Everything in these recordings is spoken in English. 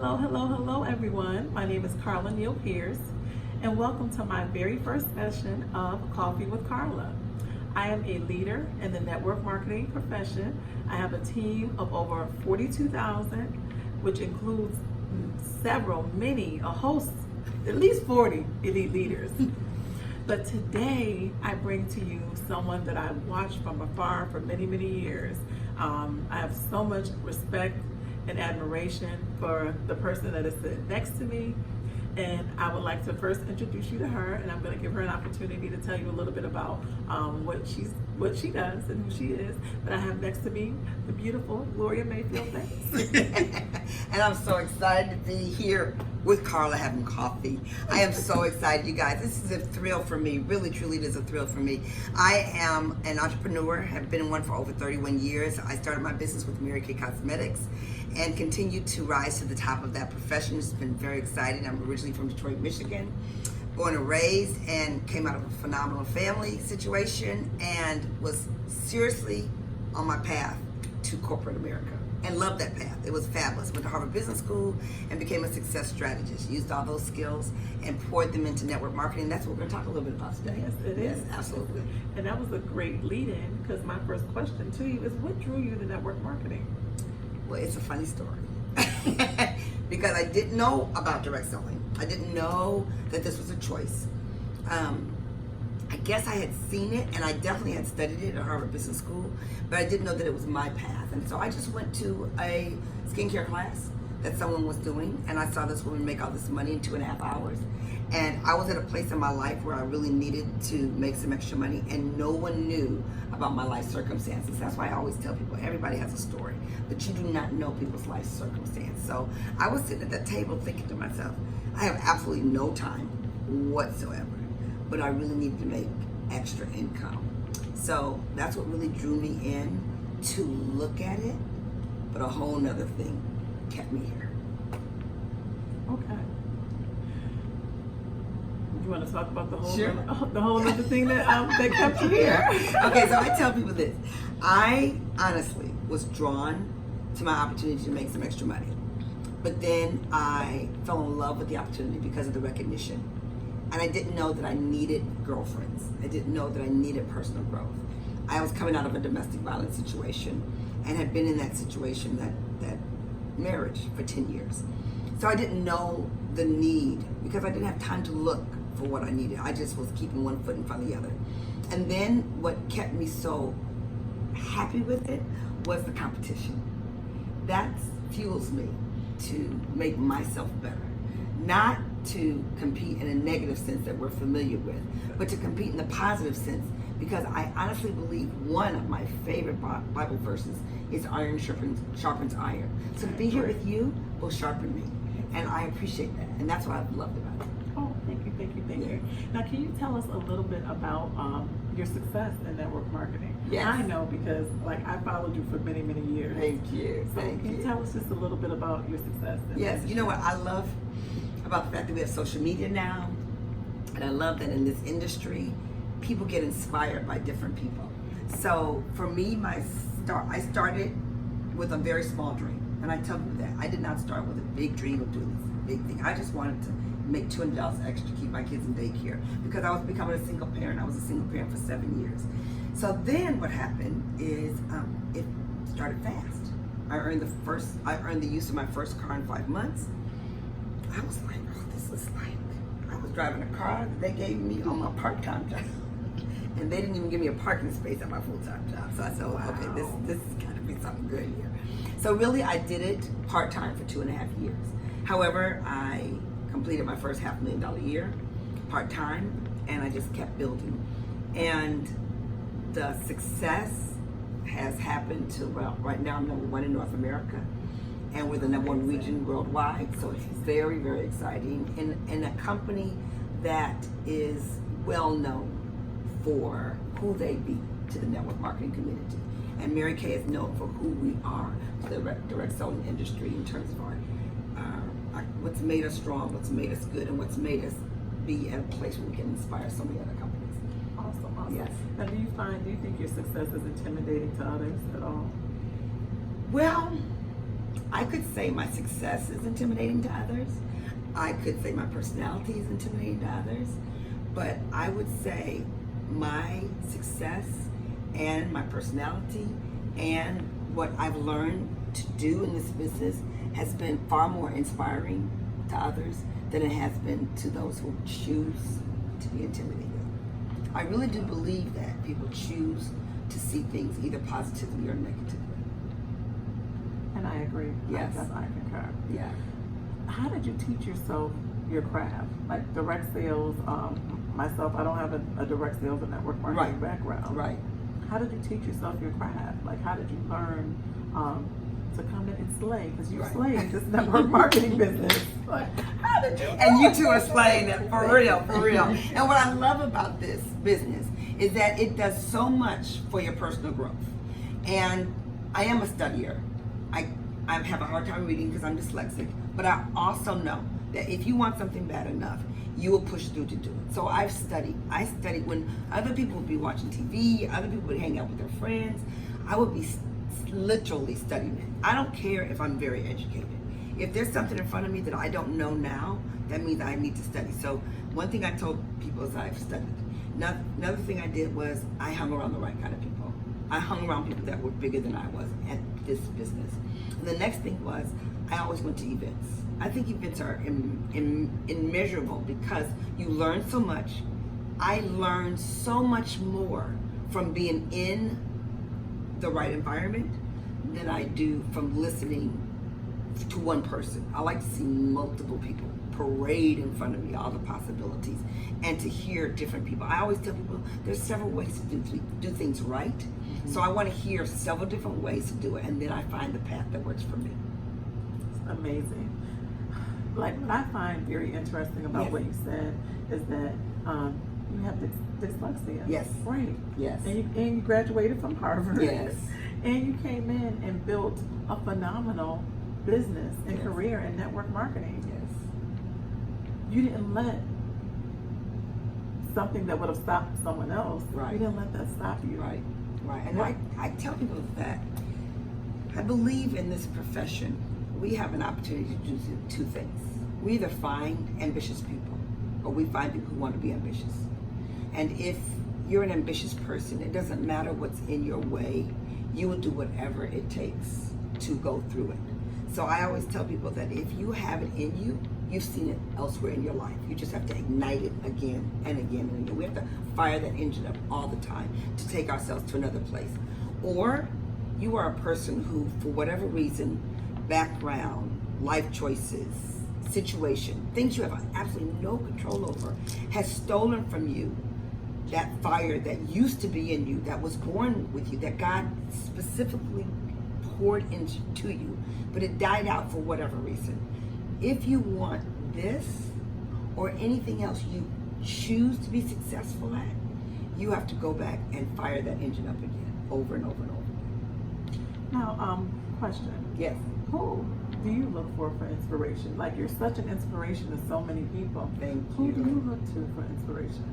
Hello, everyone. My name is Karla Pierce, and welcome to my very first session of Coffee with Karla. I am a leader in the network marketing profession. I have a team of over 42,000, which includes a host, at least 40 elite leaders. But today, I bring to you someone that I've watched from afar for many, many years. I have so much respect and admiration for the person that is sitting next to me. And I would like to first introduce you to her, and I'm going to give her an opportunity to tell you a little bit about what she does and who she is. But I have next to me the beautiful Gloria Mayfield Banks. And I'm so excited to be here with Karla having coffee. I am so excited, you guys. This is a thrill for me. Really, truly, it is a thrill for me. I am an entrepreneur, have been one for over 31 years. I started my business with Mary Kay Cosmetics and continued to rise to the top of that profession. It's been very exciting. I'm originally from Detroit, Michigan, born and raised, and came out of a phenomenal family situation and was seriously on my path to corporate America. And loved that path. It was fabulous. Went to Harvard Business School and became a success strategist. Used all those skills and poured them into network marketing. That's what we're going to talk a little bit about today. Yes, it is. Yes, absolutely. And that was a great lead-in, because my first question to you is, what drew you to network marketing? Well, it's a funny story. Because I didn't know about direct selling. I didn't know that this was a choice. I guess I had seen it, and I definitely had studied it at Harvard Business School, but I didn't know that it was my path. And so I just went to a skincare class that someone was doing, and I saw this woman make all this money in 2.5 hours. And I was at a place in my life where I really needed to make some extra money, and no one knew about my life circumstances. That's why I always tell people, everybody has a story, but you do not know people's life circumstance. So I was sitting at that table thinking to myself, I have absolutely no time whatsoever, but I really needed to make extra income. So that's what really drew me in to look at it, but a whole nother thing kept me here. Okay. You want to talk about the whole Sure. the whole other thing that that kept you here? Okay, so I tell people this. I honestly was drawn to my opportunity to make some extra money. But then I fell in love with the opportunity because of the recognition. And I didn't know that I needed girlfriends. I didn't know that I needed personal growth. I was coming out of a domestic violence situation and had been in that situation, that marriage, for 10 years. So I didn't know the need because I didn't have time to look for what I needed. I just was keeping one foot in front of the other. And then what kept me so happy with it was the competition. That fuels me to make myself better. Not to compete in a negative sense that we're familiar with, but to compete in the positive sense, because I honestly believe one of my favorite Bible verses is iron sharpens iron. So to be here with you will sharpen me, and I appreciate that, and that's what I've loved about it. Oh, thank you. Now, can you tell us a little bit about your success in network marketing? Yes. I know, because I followed you for many, many years. Thank you. So can you tell us just a little bit about your success? Yes, you know what I love about the fact that we have social media now, and I love that in this industry, people get inspired by different people. So for me, I started with a very small dream, and I tell people that I did not start with a big dream of doing this big thing. I just wanted to make $200 extra to keep my kids in daycare because I was becoming a single parent. I was a single parent for 7 years. So then what happened is it started fast. I earned the use of my first car in 5 months. I was like, oh, this is like, I was driving a car that they gave me on my part-time job. And they didn't even give me a parking space at my full-time job. So I said, wow. Okay, this has got to be something good here. So really, I did it part-time for 2.5 years. However, I completed my first $500,000 year part-time, and I just kept building. And the success has happened to, well, right now I'm #1 in North America, and we're the #1 region worldwide. So it's very, very exciting. And a company that is well known for who they be to the network marketing community. And Mary Kay is known for who we are to the direct selling industry in terms of our what's made us strong, what's made us good, and what's made us be at a place where we can inspire so many other companies. Awesome. Yes. Now, do you think your success is intimidating to others at all? Well, I could say my success is intimidating to others. I could say my personality is intimidating to others. But I would say my success and my personality and what I've learned to do in this business has been far more inspiring to others than it has been to those who choose to be intimidated. I really do believe that people choose to see things either positively or negatively. And I agree. Yes. I concur. Yeah. How did you teach yourself your craft? Like direct sales, myself, I don't have a direct sales and network marketing background. Right. How did you teach yourself your craft? Like how did you learn to come in and slay? Because you slayed this network marketing business. Like, how did you? And you two are slaying it, for real, for real. And what I love about this business is that it does so much for your personal growth. And I am a studier. I have a hard time reading because I'm dyslexic, but I also know that if you want something bad enough, you will push through to do it. So I've studied. I studied when other people would be watching TV, other people would hang out with their friends. I would be literally studying it. I don't care if I'm very educated. If there's something in front of me that I don't know now, that means I need to study. So one thing I told people is I've studied. Another thing I did was I hung around the right kind of people. I hung around people that were bigger than I was at this business. And the next thing was I always went to events. I think events are immeasurable because you learn so much. I learned so much more from being in the right environment than I do from listening to one person. I like to see multiple people parade in front of me, all the possibilities, and to hear different people. I always tell people there's several ways to do things right. Mm-hmm. So I want to hear several different ways to do it, and then I find the path that works for me. It's amazing. Like what I find very interesting about what you said is that you have dyslexia. Yes. Right. Yes. And you graduated from Harvard. Yes. And you came in and built a phenomenal business and career in network marketing. Yes. You didn't let something that would have stopped someone else. Right. You didn't let that stop you. Right. Right. And I tell people that I believe in this profession we have an opportunity to do two things. We either find ambitious people or we find people who want to be ambitious. And if you're an ambitious person, it doesn't matter what's in your way, you will do whatever it takes to go through it. So I always tell people that if you have it in you, you've seen it elsewhere in your life. You just have to ignite it again and again and again. We have to fire that engine up all the time to take ourselves to another place. Or you are a person who, for whatever reason, background, life choices, situation, things you have absolutely no control over, has stolen from you that fire that used to be in you, that was born with you, that God specifically poured into you, but it died out for whatever reason. If you want this or anything else you choose to be successful at, you have to go back and fire that engine up again, over and over and over again. Now, question. Yes. Who do you look for inspiration? Like, you're such an inspiration to so many people. Thank Who you. do you look to for inspiration?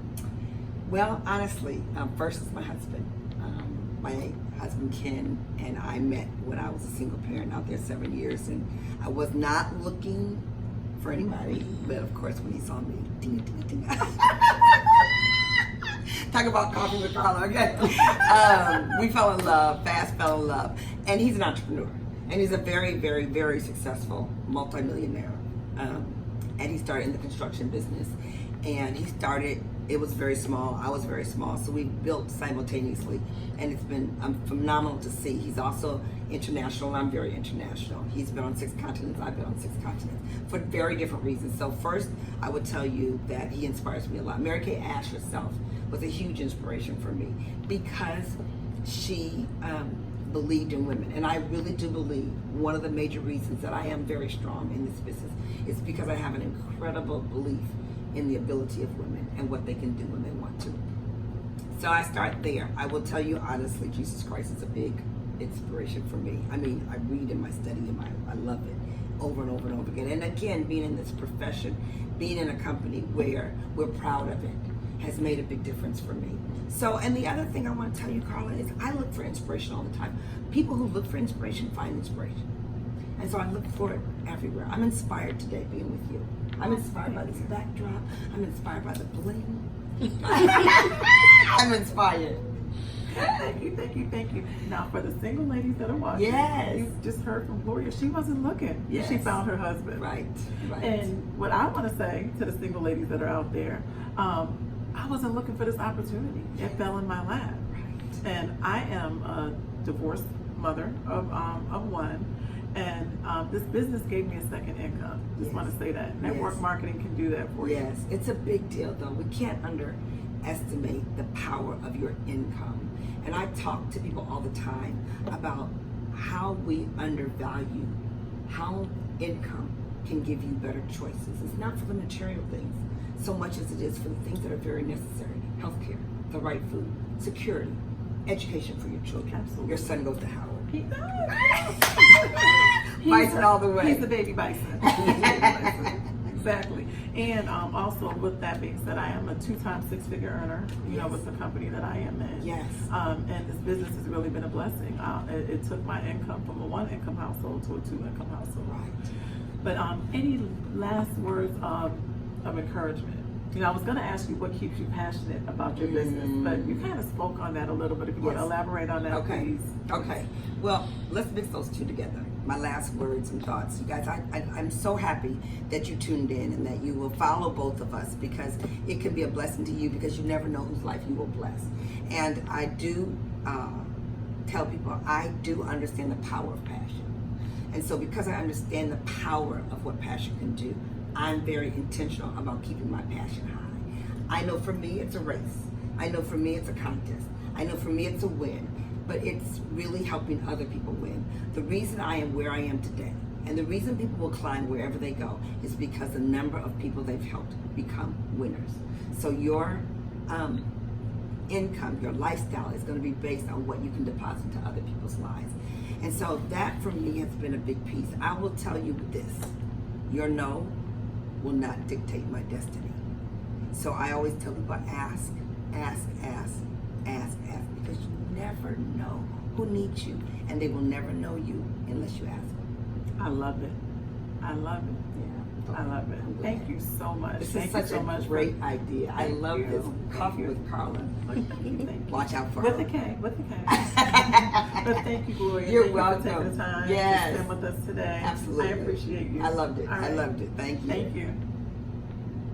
Well, honestly, first is my husband. My husband Ken and I met when I was a single parent out there 7 years, and I was not looking for anybody, but of course when he saw me, ding, ding, ding. Talk about coffee with Karla, okay? We fell in love, fast fell in love, and he's an entrepreneur, and he's a very, very, very successful multimillionaire, and he started in the construction business, and he started. It was very small. I was very small. So we built simultaneously. And it's been phenomenal to see. He's also international, and I'm very international. He's been on 6 continents. I've been on 6 continents for very different reasons. So first, I would tell you that he inspires me a lot. Mary Kay Ash herself was a huge inspiration for me because she believed in women. And I really do believe one of the major reasons that I am very strong in this business is because I have an incredible belief in the ability of women and what they can do when they want to. So I start there. I will tell you honestly, Jesus Christ is a big inspiration for me. I mean, I read in my study and I love it over and over and over again. And again, being in this profession, being in a company where we're proud of it has made a big difference for me. So, and the other thing I want to tell you, Karla, is I look for inspiration all the time. People who look for inspiration find inspiration. And so I look for it everywhere. I'm inspired today being with you. I'm inspired by this backdrop. I'm inspired by the bling. I'm inspired. Thank you, thank you, thank you. Now, for the single ladies that are watching, Yes. you just heard from Gloria. She wasn't looking. Yes. She found her husband. Right. And what I want to say to the single ladies that are out there, I wasn't looking for this opportunity. It fell in my lap. Right. And I am a divorced mother of one. And this business gave me a second income. Just want to say that. Network marketing can do that for you. Yes, it's a big deal though. We can't underestimate the power of your income. And I talk to people all the time about how we undervalue how income can give you better choices. It's not for the material things so much as it is for the things that are very necessary. Healthcare, the right food, security, education for your children. Absolutely. Your son goes to Howard. He does. Bison all the way. He's the baby bison. Exactly. And also, with that being said, I am a 2-time six-figure earner, you know, with the company that I am in. Yes. And this business has really been a blessing. It took my income from a 1-income household to a 2-income household. Right. But any last words of encouragement? You know, I was going to ask you what keeps you passionate about your business, but you kind of spoke on that a little bit. If you want to elaborate on that, please. Okay. Well, let's mix those two together. My last words and thoughts. You guys, I'm so happy that you tuned in and that you will follow both of us, because it can be a blessing to you, because you never know whose life you will bless. And I do tell people, I do understand the power of passion. And so because I understand the power of what passion can do, I'm very intentional about keeping my passion high. I know for me it's a race. I know for me it's a contest. I know for me it's a win. But it's really helping other people win. The reason I am where I am today, and the reason people will climb wherever they go, is because the number of people they've helped become winners. So your income, your lifestyle is going to be based on what you can deposit into other people's lives. And so that for me has been a big piece. I will tell you this, your no will not dictate my destiny. So I always tell people, ask, because you never know who needs you, and they will never know you unless you ask them. I love it. I love it. Yeah, I love it. Thank you so much. This Thank is you such so a much. great idea. I love this. Coffee with Karla. Thank you. Watch out for With her. a K. But thank you, Gloria. You're thank welcome. You for taking the time Yes. to spend with us today. Absolutely. I appreciate you. I loved it. All I right. loved it. Thank you. Thank you.